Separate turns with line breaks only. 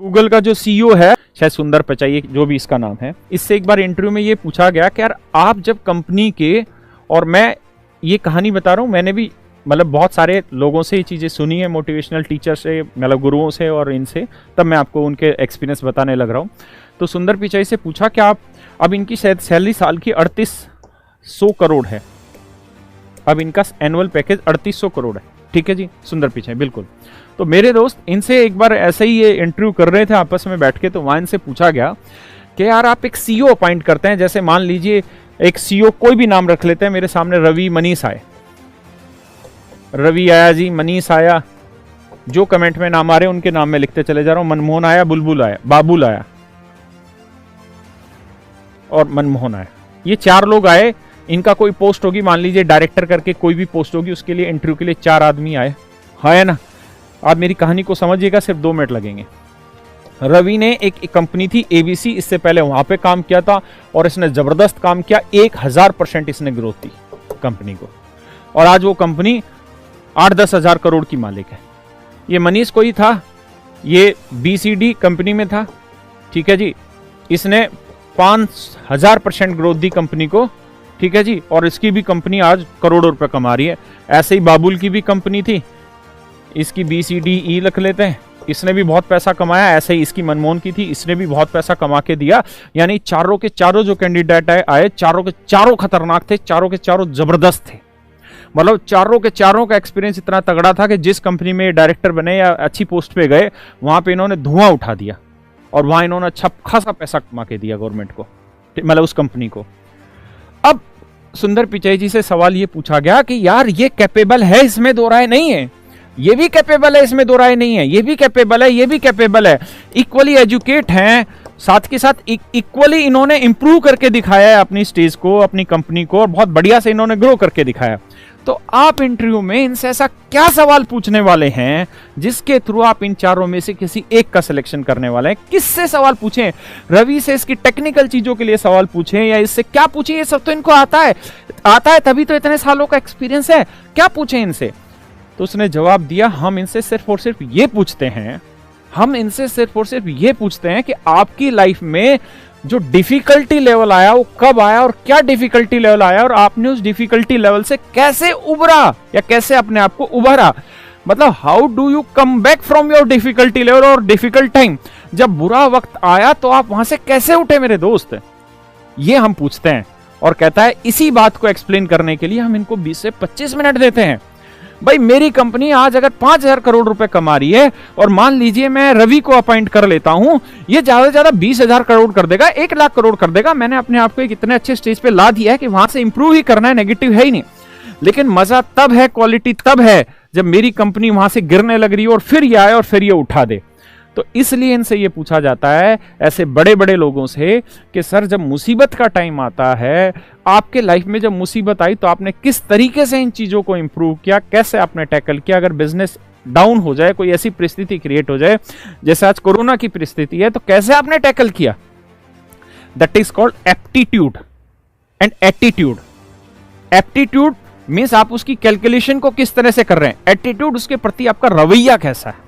Google का जो CEO है, शायद सुंदर पिचाई जो भी इसका नाम है, इससे एक बार इंटरव्यू में ये पूछा गया कि यार आप जब कंपनी के, और मैं ये कहानी बता रहा हूँ, मैंने भी मतलब बहुत सारे लोगों से ये चीज़ें सुनी है, मोटिवेशनल टीचर से, मतलब गुरुओं से और इनसे, तब मैं आपको उनके एक्सपीरियंस बताने लग रहा हूँ। तो सुंदर पिचाई से पूछा कि आप, अब इनकी शायद सैलरी साल की 3800 करोड़ है, अब इनका एनुअल पैकेज 3800 करोड़ है, ठीक है जी, सुंदर पिचाई बिल्कुल। तो मेरे दोस्त इनसे एक बार ऐसे ही ये इंटरव्यू कर रहे थे आपस में बैठ के, तो वहाँ इनसे पूछा गया कि यार आप एक सीईओ अपॉइंट करते हैं, जैसे मान लीजिए एक सीईओ कोई भी नाम रख लेते हैं, मेरे सामने रवि मनीष आए, रवि आया जी, मनीष आया, जो कमेंट में नाम आ रहे हैं उनके नाम में लिखते चले जा रहा हूं, मनमोहन आया, बुलबुल आया, बाबुल आया और मनमोहन आया, ये 4 लोग आए। इनका कोई पोस्ट होगी, मान लीजिए डायरेक्टर करके कोई भी पोस्ट होगी, उसके लिए इंटरव्यू के लिए 4 आदमी आए, है ना। आप मेरी कहानी को समझिएगा, सिर्फ 2 मिनट लगेंगे। रवि ने एक कंपनी थी एबीसी, इससे पहले वहां पे काम किया था और इसने जबरदस्त काम किया, 1000% इसने ग्रोथ दी कंपनी को, और आज वो कंपनी 8-10 हजार करोड़ की मालिक है। ये मनीष कोई था, ये बीसीडी कंपनी में था, ठीक है जी, इसने 5000% ग्रोथ दी कंपनी को, ठीक है जी, और इसकी भी कंपनी आज करोड़ों रुपए कमा रही है। ऐसे ही बाबुल की भी कंपनी थी, इसकी BCDE रख लेते हैं, इसने भी बहुत पैसा कमाया। ऐसे ही इसकी मनमोहन की थी, इसने भी बहुत पैसा कमा के दिया। यानी चारों के चारों जो कैंडिडेट आए, चारों के चारों खतरनाक थे, चारों के चारों जबरदस्त थे। मतलब चारों के चारों का एक्सपीरियंस इतना तगड़ा था कि जिस कंपनी में डायरेक्टर बने या अच्छी पोस्ट पे गए, वहां पे इन्होंने धुआं उठा दिया और वहां इन्होंने अच्छा खासा पैसा कमा के दिया गवर्नमेंट को, मतलब उस कंपनी को। अब सुंदर पिचाई जी से सवाल ये पूछा गया कि यार ये कैपेबल है, इसमें दो राय नहीं है, ये भी कैपेबल है, इसमें दो राय नहीं है, ये भी कैपेबल है, ये भी कैपेबल है, इक्वली एजुकेट हैं, साथ के साथ इक्वली इन्होंने इंप्रूव करके दिखाया है अपनी स्टेज को, अपनी कंपनी को, और बहुत बढ़िया से इन्होंने ग्रो करके दिखाया। तो आप इंटरव्यू में इनसे ऐसा क्या सवाल पूछने वाले हैं जिसके थ्रू आप इन चारों में से किसी एक का सिलेक्शन करने वाले हैं? किससे सवाल पूछें? रवि से इसकी टेक्निकल चीजों के लिए सवाल पूछें या इससे क्या पूछें? ये सब तो इनको आता है तभी तो इतने सालों का एक्सपीरियंस है, क्या पूछें इनसे? तो उसने जवाब दिया, हम इनसे सिर्फ और सिर्फ ये पूछते हैं, हम इनसे सिर्फ और सिर्फ ये पूछते हैं कि आपकी लाइफ में जो डिफिकल्टी लेवल आया वो कब आया और क्या डिफिकल्टी लेवल आया और आपने उस डिफिकल्टी लेवल से कैसे उबरा या कैसे अपने आप को उभारा। मतलब how do you come back from your difficulty level और डिफिकल्ट टाइम। जब बुरा वक्त आया तो आप वहां से कैसे उठे मेरे दोस्त, ये हम पूछते हैं। और कहता है इसी बात को एक्सप्लेन करने के लिए हम इनको 20 से 25 मिनट देते हैं। भाई मेरी कंपनी आज अगर 5000 करोड़ रुपए कमा रही है और मान लीजिए मैं रवि को अपॉइंट कर लेता हूं, ये ज्यादा से ज्यादा 20,000 करोड़ कर देगा, 1 लाख करोड़ कर देगा। मैंने अपने आप को एक इतने अच्छे स्टेज पे ला दिया है कि वहां से इंप्रूव ही करना है, नेगेटिव है ही नहीं। लेकिन मजा तब है, क्वालिटी तब है जब मेरी कंपनी वहां से गिरने लग रही है और फिर ये आए और फिर ये उठा दे। तो इसलिए इनसे ये पूछा जाता है, ऐसे बड़े बड़े लोगों से, कि सर जब मुसीबत का टाइम आता है, आपके लाइफ में जब मुसीबत आई तो आपने किस तरीके से इन चीजों को इंप्रूव किया, कैसे आपने टैकल किया। अगर बिजनेस डाउन हो जाए, कोई ऐसी परिस्थिति क्रिएट हो जाए जैसे आज कोरोना की परिस्थिति है, तो कैसे आपने टैकल किया। That is called aptitude and attitude. Aptitude means आप उसकी कैलकुलेशन को किस तरह से कर रहे हैं, एटीट्यूड उसके प्रति आपका रवैया कैसा है।